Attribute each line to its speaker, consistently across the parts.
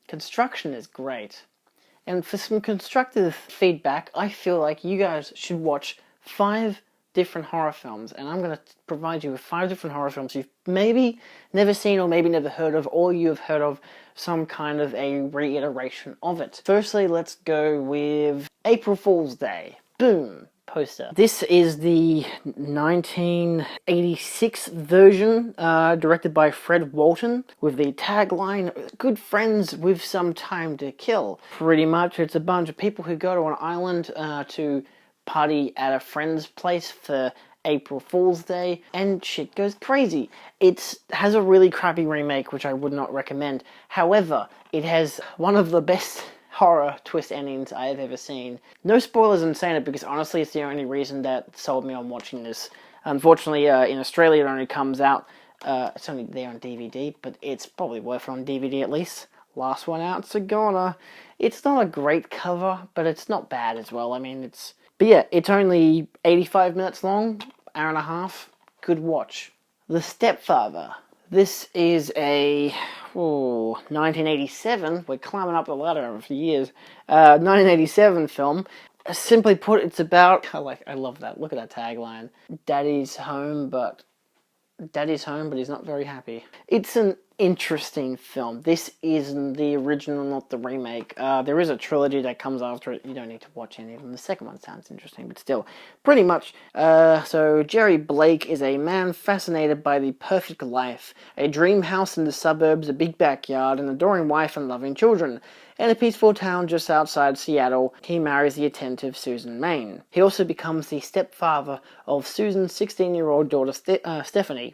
Speaker 1: Construction is great. And for some constructive feedback, I feel like you guys should watch 5 different horror films, and I'm going to provide you with 5 different horror films you've maybe never seen or maybe never heard of, or you have heard of some kind of a reiteration of it. Firstly, let's go with April Fool's Day. Boom. Poster. This is the 1986 version, directed by Fred Walton, with the tagline, "Good friends with some time to kill." Pretty much, it's a bunch of people who go to an island to party at a friend's place for April Fool's Day, and shit goes crazy. It has a really crappy remake, which I would not recommend. However, it has one of the best horror twist endings I have ever seen. No spoilers in saying it, because honestly it's the only reason that sold me on watching this. Unfortunately, in Australia it only comes out, it's only there on DVD, but it's probably worth it on DVD at least. Last one out, Sigourney. It's not a great cover, but it's not bad as well. I mean, but yeah, it's only 85 minutes long, hour and a half. Good watch. The Stepfather. This is a 1987, we're climbing up the ladder over the years, 1987 film. Simply put, it's about, I love that, look at that tagline. Daddy's home, but he's not very happy. It's an interesting film. This is the original, not the remake. There is a trilogy that comes after it. You don't need to watch any of them. The second one sounds interesting, but still, pretty much. So Jerry Blake is a man fascinated by the perfect life. A dream house in the suburbs, a big backyard, an adoring wife and loving children. In a peaceful town just outside Seattle, he marries the attentive Susan Main. He also becomes the stepfather of Susan's 16-year-old daughter Stephanie.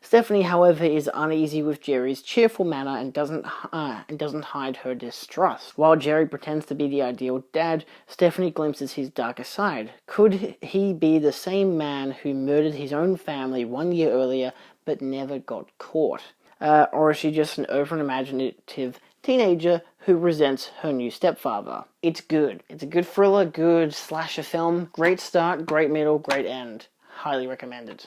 Speaker 1: Stephanie, however, is uneasy with Jerry's cheerful manner and doesn't hide her distrust. While Jerry pretends to be the ideal dad, Stephanie glimpses his darker side. Could he be the same man who murdered his own family 1 year earlier but never got caught? Or is she just an over-imaginative teenager who resents her new stepfather? It's good. It's a good thriller, good slasher film. Great start, great middle, great end. Highly recommended.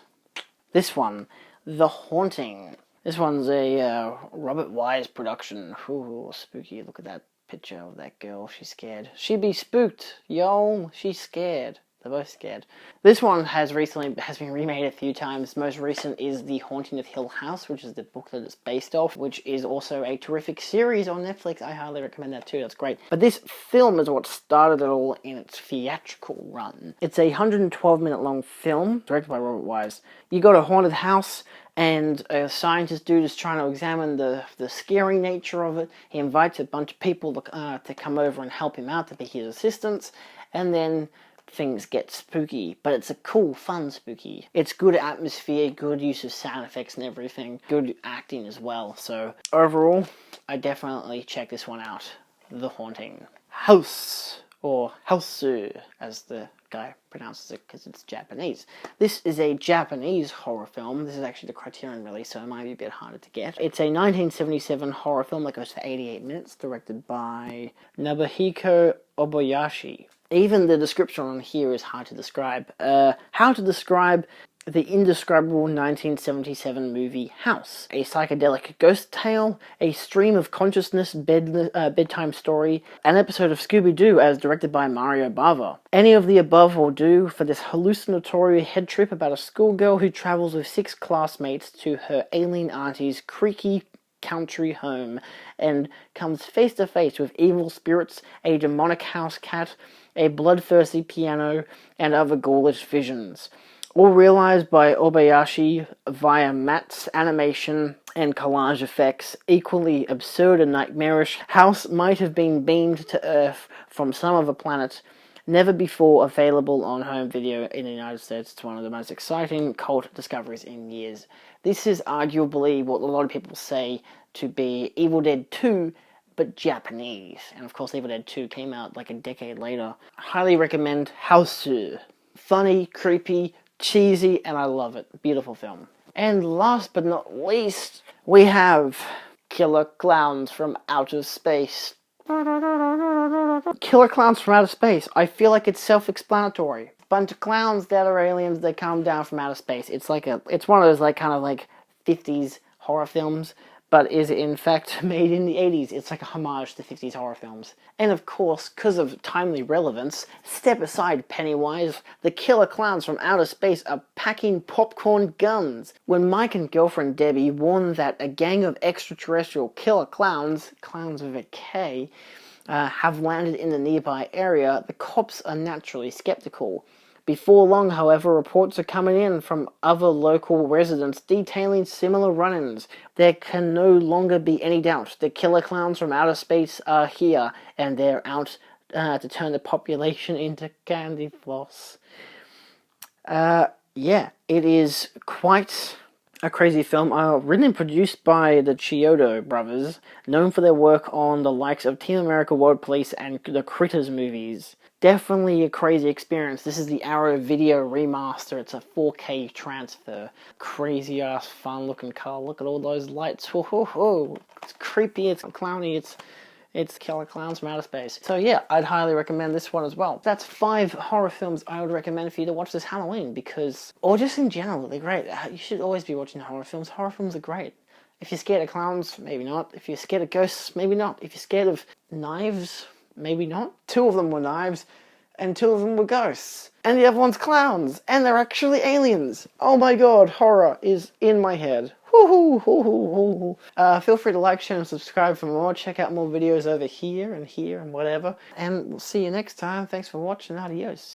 Speaker 1: This one, The Haunting. This one's a Robert Wise production. Ooh, spooky. Look at that picture of that girl. She's scared. She be spooked, yo. She's scared. They're both scared. This one has been remade a few times. Most recent is The Haunting of Hill House, which is the book that it's based off, which is also a terrific series on Netflix. I highly recommend that too. That's great. But this film is what started it all in its theatrical run. It's a 112-minute long film, directed by Robert Wise. You got a haunted house, and a scientist dude is trying to examine the scary nature of it. He invites a bunch of people to come over and help him out, to be his assistants, and then things get spooky, but it's a cool, fun spooky. It's good atmosphere, good use of sound effects and everything, good acting as well. So overall, I definitely check this one out. The Haunting. House, or Hausu, as the guy pronounces it because it's Japanese. This is a Japanese horror film. This is actually the Criterion release, so it might be a bit harder to get. It's a 1977 horror film that goes for 88 minutes, directed by Nobuhiko Obayashi. Even the description on here is hard to describe. How to describe the indescribable 1977 movie House. A psychedelic ghost tale, a stream of consciousness bedtime story, an episode of Scooby-Doo as directed by Mario Bava. Any of the above will do for this hallucinatory head trip about a schoolgirl who travels with 6 classmates to her alien auntie's creaky country home and comes face to face with evil spirits, a demonic house cat, a bloodthirsty piano, and other ghoulish visions. All realized by Obayashi via matte animation and collage effects, equally absurd and nightmarish, House might have been beamed to Earth from some other planet, never before available on home video in the United States. It's one of the most exciting cult discoveries in years. This is arguably what a lot of people say to be Evil Dead 2, but Japanese. And of course, Evil Dead 2 came out like a decade later. Highly recommend Hausu. Funny, creepy, cheesy, and I love it. Beautiful film. And last but not least, we have Killer Clowns from Outer Space. Killer Clowns from Outer Space. I feel like it's self-explanatory. Bunch of clowns that are aliens that come down from outer space. It's one of those kind of 50s horror films, but is in fact made in the 80s. It's like a homage to 50s horror films. And of course, because of timely relevance, step aside Pennywise, the killer clowns from outer space are packing popcorn guns. When Mike and girlfriend Debbie warn that a gang of extraterrestrial killer clowns, clowns with a K, have landed in the nearby area, the cops are naturally skeptical. Before long, however, reports are coming in from other local residents detailing similar run-ins. There can no longer be any doubt. The killer clowns from outer space are here, and they're out to turn the population into candy floss. Yeah, it is quite a crazy film, written and produced by the Chiodo brothers, known for their work on the likes of Team America World Police and the Critters movies. Definitely a crazy experience. This is the Arrow Video remaster. It's a 4K transfer. Crazy ass fun looking color. Look at all those lights. Whoa, whoa, whoa. It's creepy, it's clowny, it's killer clowns from outer space. So yeah, I'd highly recommend this one as well. That's 5 horror films I would recommend for you to watch this Halloween because, or just in general, they're great. You should always be watching horror films. Horror films are great. If you're scared of clowns, maybe not. If you're scared of ghosts, maybe not. If you're scared of knives, maybe not. 2 of them were knives, and 2 of them were ghosts. And the other one's clowns, and they're actually aliens. Oh my god, horror is in my head. Feel free to like, share, and subscribe for more. Check out more videos over here and whatever. And we'll see you next time. Thanks for watching. Adios.